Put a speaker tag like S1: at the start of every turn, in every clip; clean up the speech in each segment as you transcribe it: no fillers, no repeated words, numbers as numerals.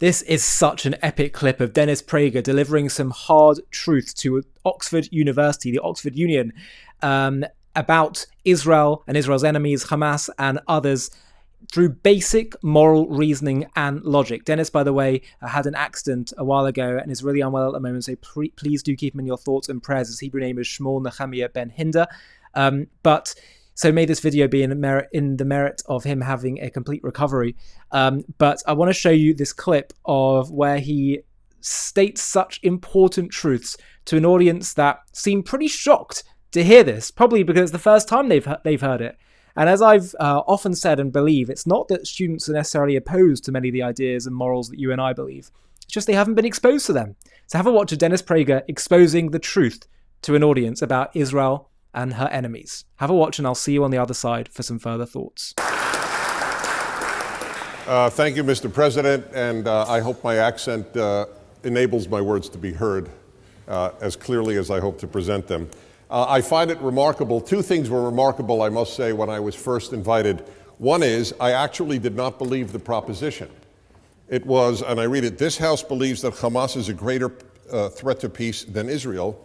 S1: This is such an epic clip of Dennis Prager delivering some hard truth to Oxford University, the Oxford Union, about Israel and Israel's enemies, Hamas and others, through basic moral reasoning and logic. Dennis, by the way, had an accident a while ago and is really unwell at the moment, so please do keep him in your thoughts and prayers. His Hebrew name is Shmuel Nehemiah Ben Hinder. So may this video be in the merit of him having a complete recovery. But I want to show you this clip of where he states such important truths to an audience that seem pretty shocked to hear this, probably because it's the first time they've heard it. And as I've often said and believe, it's not that students are necessarily opposed to many of the ideas and morals that you and I believe. It's just they haven't been exposed to them. So have a watch of Dennis Prager exposing the truth to an audience about Israel and her enemies. Have a watch and I'll see you on the other side for some further thoughts.
S2: Thank you, Mr. President, and I hope my accent enables my words to be heard as clearly as I hope to present them. I find it remarkable. Two things were remarkable, I must say, when I was first invited. One is, I actually did not believe the proposition. It was, and I read it, this House believes that Hamas is a greater threat to peace than Israel.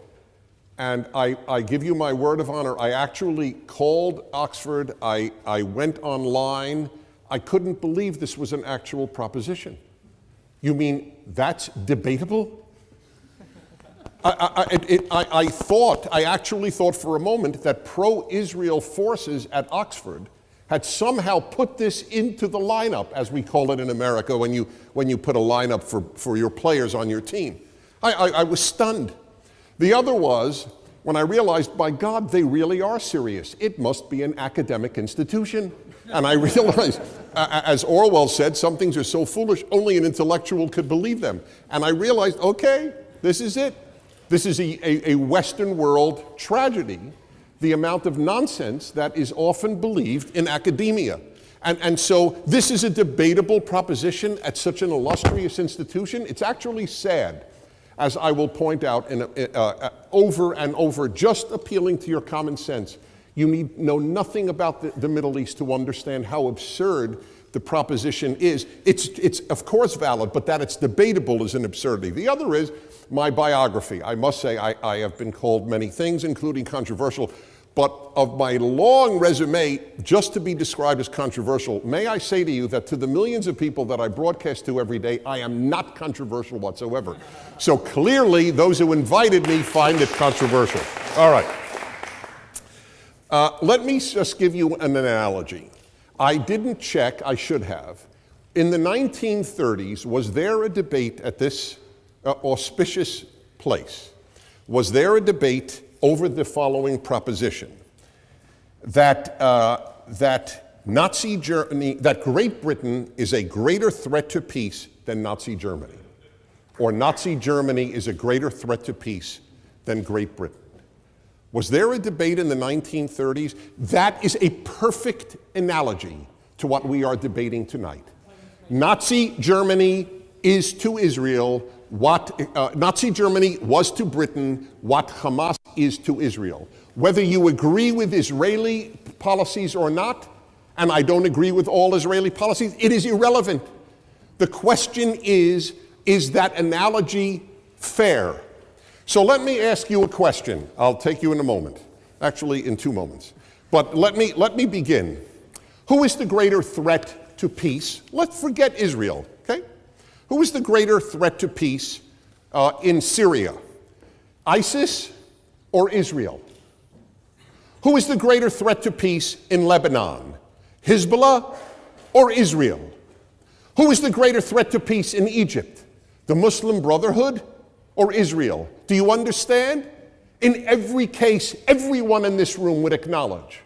S2: And I give you my word of honor, I actually called Oxford, I went online, I couldn't believe this was an actual proposition. You mean that's debatable? I actually thought for a moment that pro-Israel forces at Oxford had somehow put this into the lineup, as we call it in America, when you put a lineup for your players on your team. I was stunned. The other was when I realized, by God, they really are serious. It must be an academic institution. And I realized, as Orwell said, some things are so foolish, only an intellectual could believe them. And I realized, okay, this is it. This is a Western world tragedy, the amount of nonsense that is often believed in academia. And so this is a debatable proposition at such an illustrious institution. It's actually sad, as I will point out over and over, just appealing to your common sense. You need know nothing about the Middle East to understand how absurd the proposition is. It's of course valid, but that it's debatable is an absurdity. The other is my biography. I must say I have been called many things, including controversial, but of my long resume, just to be described as controversial, may I say to you that to the millions of people that I broadcast to every day, I am not controversial whatsoever. So clearly, those who invited me find it controversial. All right. Let me just give you an analogy. I didn't check, I should have. In the 1930s, was there a debate at this auspicious place? Was there a debate over the following proposition, that Nazi Germany, that Great Britain is a greater threat to peace than Nazi Germany, or Nazi Germany is a greater threat to peace than Great Britain? Was there a debate in the 1930s? That is a perfect analogy to what we are debating tonight. Nazi Germany is to Israel what Nazi Germany was to Britain, what Hamas is to Israel. Whether you agree with Israeli policies or not, and I don't agree with all Israeli policies, it is irrelevant. The question is that analogy fair? So let me ask you a question. I'll take you in a moment, actually in 2 moments. But let me begin. Who is the greater threat to peace? Let's forget Israel, okay? Who is the greater threat to peace in Syria? ISIS or Israel? Who is the greater threat to peace in Lebanon? Hezbollah or Israel? Who is the greater threat to peace in Egypt? The Muslim Brotherhood or Israel? Do you understand? In every case, everyone in this room would acknowledge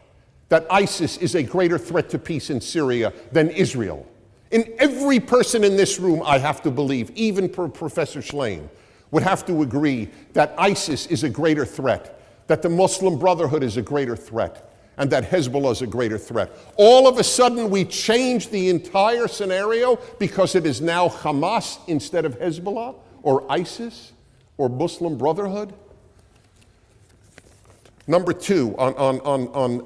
S2: that ISIS is a greater threat to peace in Syria than Israel. In every person in this room, I have to believe, even Professor Schlein, would have to agree that ISIS is a greater threat, that the Muslim Brotherhood is a greater threat, and that Hezbollah is a greater threat. All of a sudden, we change the entire scenario because it is now Hamas instead of Hezbollah, or ISIS, or Muslim Brotherhood. Number two,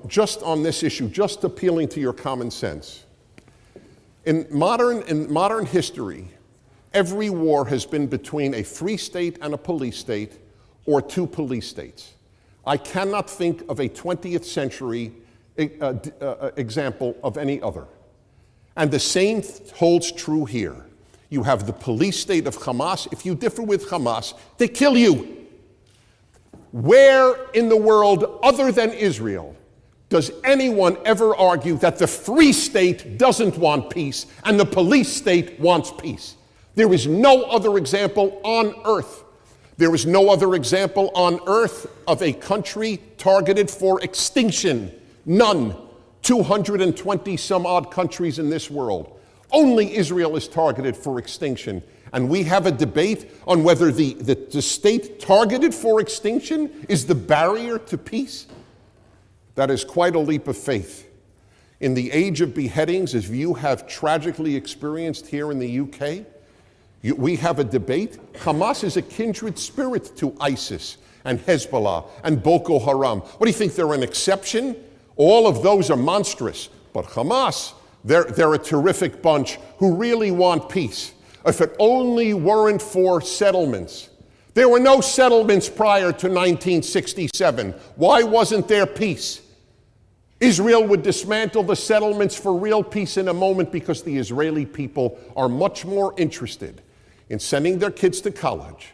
S2: just on this issue, just appealing to your common sense. In modern history, every war has been between a free state and a police state, or two police states. I cannot think of a 20th century example of any other. And the same holds true here. You have the police state of Hamas. If you differ with Hamas, they kill you. Where in the world other than Israel does anyone ever argue that the free state doesn't want peace and the police state wants peace? There is no other example on earth. There is no other example on earth of a country targeted for extinction. None. 220 some odd countries in this world. Only Israel is targeted for extinction. And we have a debate on whether the state targeted for extinction is the barrier to peace. That is quite a leap of faith. In the age of beheadings, as you have tragically experienced here in the UK, we have a debate. Hamas is a kindred spirit to ISIS and Hezbollah and Boko Haram. What do you think, they're an exception? All of those are monstrous. But Hamas, they're a terrific bunch who really want peace. If it only weren't for settlements. There were no settlements prior to 1967. Why wasn't there peace? Israel would dismantle the settlements for real peace in a moment because the Israeli people are much more interested in sending their kids to college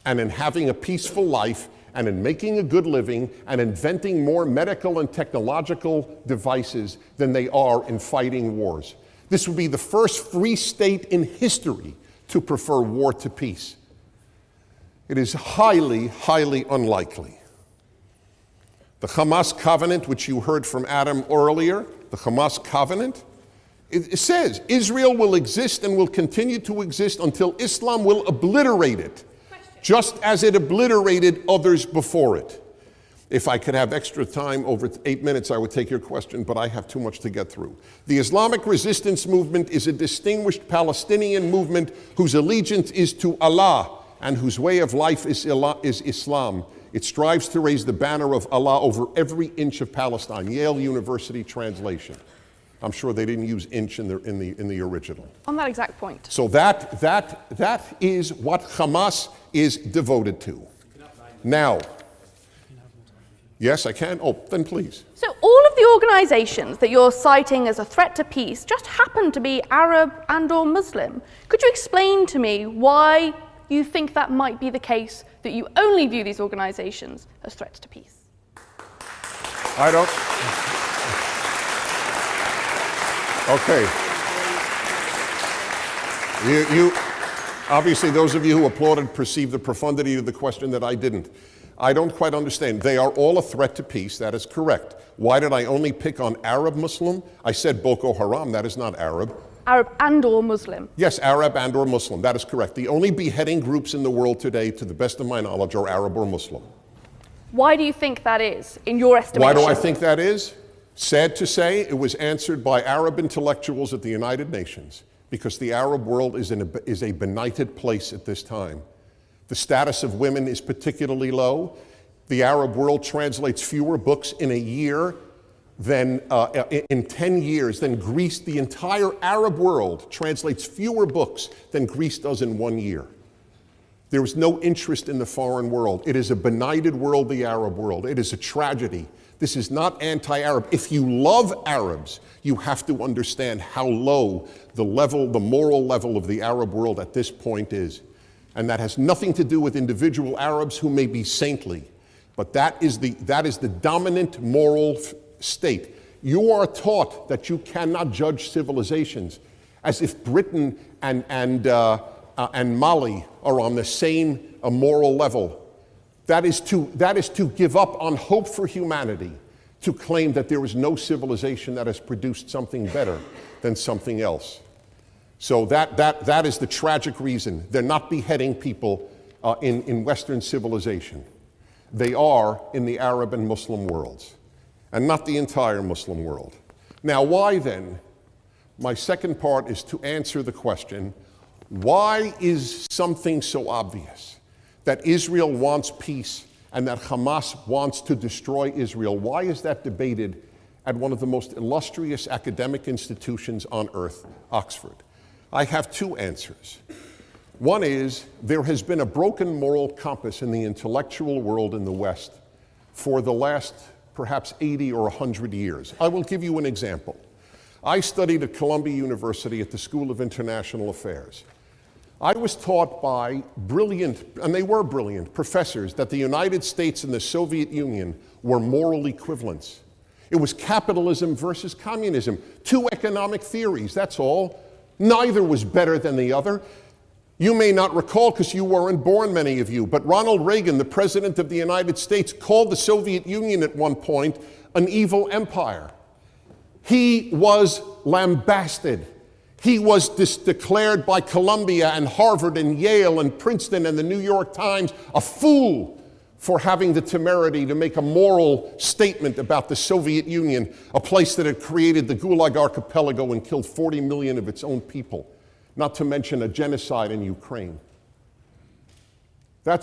S2: and in having a peaceful life and in making a good living and inventing more medical and technological devices than they are in fighting wars. This would be the first free state in history to prefer war to peace. It is highly, highly unlikely. The Hamas covenant, which you heard from Adam earlier, the Hamas covenant, it says Israel will exist and will continue to exist until Islam will obliterate it, just as it obliterated others before it. If I could have extra time, over 8 minutes, I would take your question, but I have too much to get through. The Islamic resistance movement is a distinguished Palestinian movement whose allegiance is to Allah and whose way of life is Islam. It strives to raise the banner of Allah over every inch of Palestine. Yale University translation. I'm sure they didn't use inch in the original.
S3: On that exact point.
S2: So that is what Hamas is devoted to. Now, yes, I can. Oh, then please.
S3: So all of the organizations that you're citing as a threat to peace just happen to be Arab and or Muslim. Could you explain to me why you think that might be the case, that you only view these organizations as threats to peace?
S2: I don't. Okay. You obviously, those of you who applauded perceived the profundity of the question that I didn't. I don't quite understand. They are all a threat to peace. That is correct. Why did I only pick on Arab Muslim? I said Boko Haram. That is not Arab.
S3: Arab and or Muslim.
S2: Yes, Arab and or Muslim. That is correct. The only beheading groups in the world today, to the best of my knowledge, are Arab or Muslim.
S3: Why do you think that is, in your estimation?
S2: Why do I think that is? Sad to say, it was answered by Arab intellectuals at the United Nations, because the Arab world is a benighted place at this time. The status of women is particularly low. The Arab world translates fewer books in a year than in 10 years than Greece. The entire Arab world translates fewer books than Greece does in 1 year. There is no interest in the foreign world. It is a benighted world, the Arab world. It is a tragedy. This is not anti-Arab. If you love Arabs, you have to understand how low the moral level of the Arab world at this point is. And that has nothing to do with individual Arabs who may be saintly, but that is the dominant moral state. You are taught that you cannot judge civilizations as if Britain and Mali are on the same moral level. That is to give up on hope for humanity, to claim that there is no civilization that has produced something better than something else. So that is the tragic reason. They're not beheading people in Western civilization. They are in the Arab and Muslim worlds, and not the entire Muslim world. Now, why then? My second part is to answer the question, why is something so obvious that Israel wants peace and that Hamas wants to destroy Israel? Why is that debated at one of the most illustrious academic institutions on earth, Oxford? I have two answers. One is there has been a broken moral compass in the intellectual world in the West for the last perhaps 80 or 100 years. I will give you an example. I studied at Columbia University at the School of International Affairs. I was taught by brilliant, and they were brilliant, professors that the United States and the Soviet Union were moral equivalents. It was capitalism versus communism, two economic theories, that's all. Neither was better than the other. You may not recall because you weren't born, many of you, but Ronald Reagan, the President of the United States, called the Soviet Union at one point an evil empire. He was lambasted. He was declared by Columbia and Harvard and Yale and Princeton and the New York Times a fool for having the temerity to make a moral statement about the Soviet Union, a place that had created the Gulag Archipelago and killed 40 million of its own people, not to mention a genocide in Ukraine. That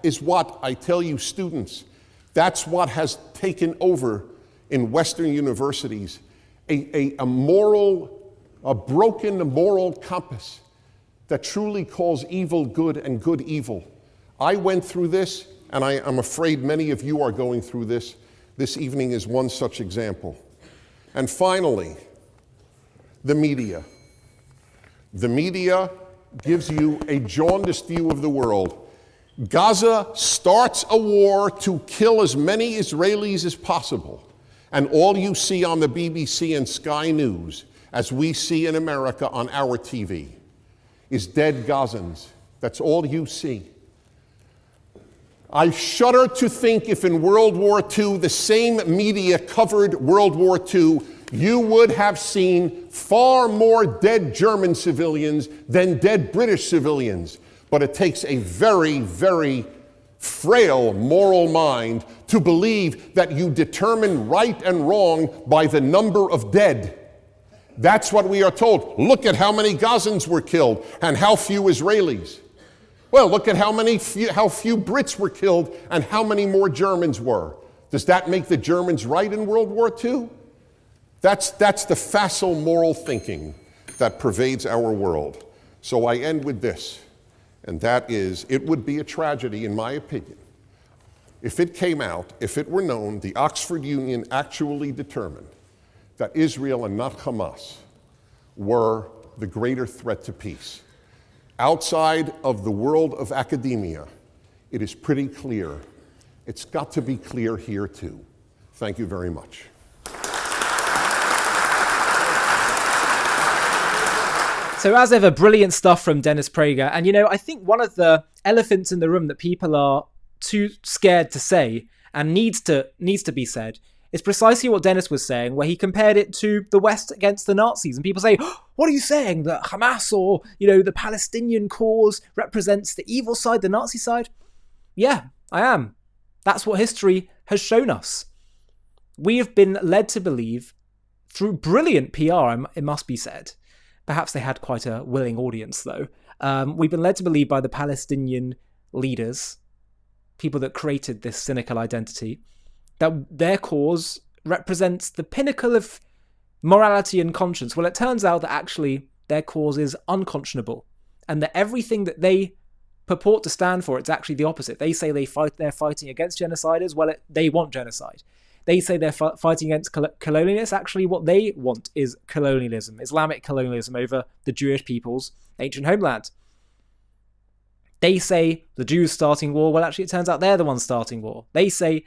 S2: is what I tell you, students, that's what has taken over in Western universities, a broken moral compass that truly calls evil good and good evil. I went through this, and I'm afraid many of you are going through this. This evening is one such example. And finally, the media. The media gives you a jaundiced view of the world. Gaza starts a war to kill as many Israelis as possible. And all you see on the BBC and Sky News, as we see in America on our TV, is dead Gazans. That's all you see. I shudder to think if in World War II the same media covered World War II, you would have seen far more dead German civilians than dead British civilians. But it takes a very, very frail moral mind to believe that you determine right and wrong by the number of dead. That's what we are told. Look at how many Gazans were killed and how few Israelis. Well, look at how few Brits were killed and how many more Germans were. Does that make the Germans right in World War II? That's the facile moral thinking that pervades our world. So I end with this, and that is, it would be a tragedy, in my opinion, if it came out, if it were known, the Oxford Union actually determined that Israel and not Hamas were the greater threat to peace. Outside of the world of academia, it is pretty clear. It's got to be clear here too. Thank you very much.
S1: So as ever, brilliant stuff from Dennis Prager. And I think one of the elephants in the room that people are too scared to say and needs to be said is precisely what Dennis was saying, where he compared it to the West against the Nazis. And people say, what are you saying? That Hamas or, the Palestinian cause represents the evil side, the Nazi side? Yeah, I am. That's what history has shown us. We have been led to believe, through brilliant PR, it must be said. Perhaps they had quite a willing audience, though. We've been led to believe by the Palestinian leaders, people that created this cynical identity, that their cause represents the pinnacle of morality and conscience. Well, it turns out that actually their cause is unconscionable, and that everything that they purport to stand for, it's actually the opposite. They say they're fighting against genociders. Well, they want genocide. They say they're fighting against colonialists. Actually, what they want is colonialism, Islamic colonialism over the Jewish people's ancient homeland. They say the Jews starting war. Well, actually, it turns out they're the ones starting war. They say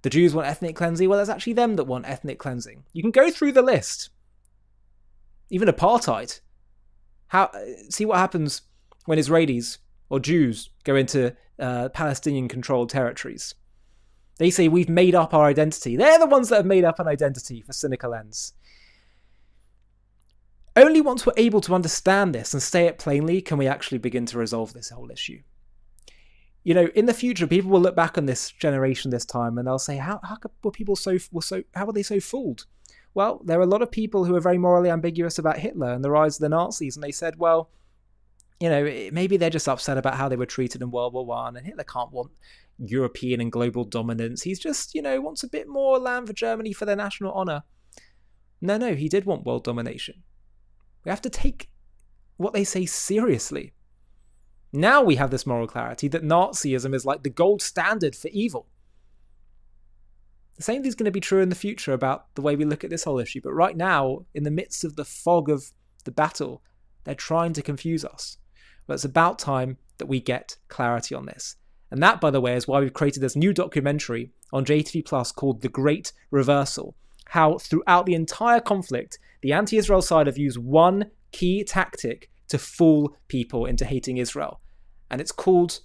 S1: the Jews want ethnic cleansing. Well, it's actually them that want ethnic cleansing. You can go through the list. Even apartheid. See what happens when Israelis or Jews go into Palestinian-controlled territories. They say we've made up our identity. They're the ones that have made up an identity for cynical ends. Only once we're able to understand this and say it plainly can we actually begin to resolve this whole issue. In the future, people will look back on this generation this time and they'll say, how were people how were they so fooled? Well, there are a lot of people who are very morally ambiguous about Hitler and the rise of the Nazis, and they said, well, maybe they're just upset about how they were treated in World War I, and Hitler can't want European and global dominance. He's just, wants a bit more land for Germany for their national honour. No, he did want world domination. We have to take what they say seriously. Now we have this moral clarity that Nazism is like the gold standard for evil. The same thing's going to be true in the future about the way we look at this whole issue, but right now, in the midst of the fog of the battle, they're trying to confuse us. Well, it's about time that we get clarity on this. And that, by the way, is why we've created this new documentary on JTV Plus called The Great Reversal. How throughout the entire conflict, the anti-Israel side have used one key tactic to fool people into hating Israel. And it's called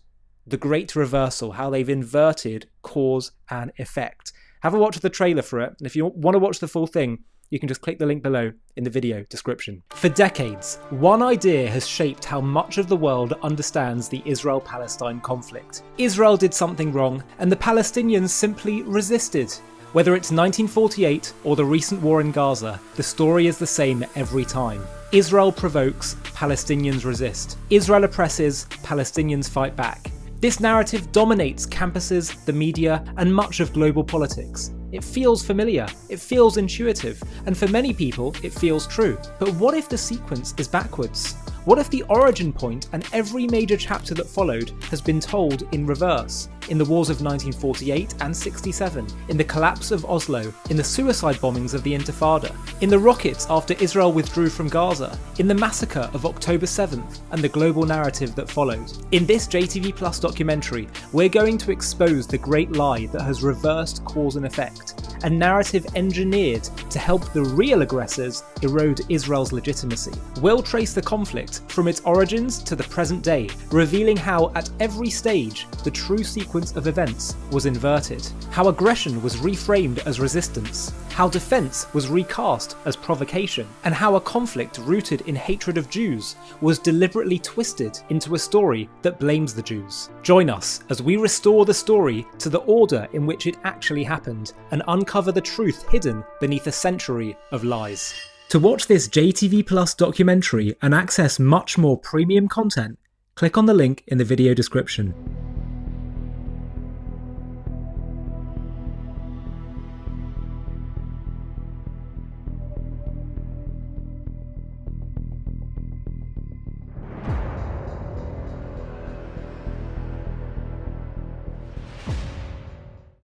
S1: The Great Reversal, how they've inverted cause and effect. Have a watch of the trailer for it. And if you want to watch the full thing, you can just click the link below in the video description. For decades, one idea has shaped how much of the world understands the Israel-Palestine conflict. Israel did something wrong, and the Palestinians simply resisted. Whether it's 1948 or the recent war in Gaza, the story is the same every time. Israel provokes, Palestinians resist. Israel oppresses, Palestinians fight back. This narrative dominates campuses, the media, and much of global politics. It feels familiar, it feels intuitive, and for many people, it feels true. But what if the sequence is backwards? What if the origin point and every major chapter that followed has been told in reverse? In the wars of 1948 and 67, in the collapse of Oslo, in the suicide bombings of the Intifada, in the rockets after Israel withdrew from Gaza, in the massacre of October 7th, and the global narrative that followed. In this JTV Plus documentary, we're going to expose the great lie that has reversed cause and effect, a narrative engineered to help the real aggressors erode Israel's legitimacy. We'll trace the conflict from its origins to the present day, revealing how at every stage the true sequence of events was inverted, how aggression was reframed as resistance, how defense was recast as provocation, and how a conflict rooted in hatred of Jews was deliberately twisted into a story that blames the Jews. Join us as we restore the story to the order in which it actually happened and uncover the truth hidden beneath a century of lies. To watch this JTV Plus documentary and access much more premium content, click on the link in the video description.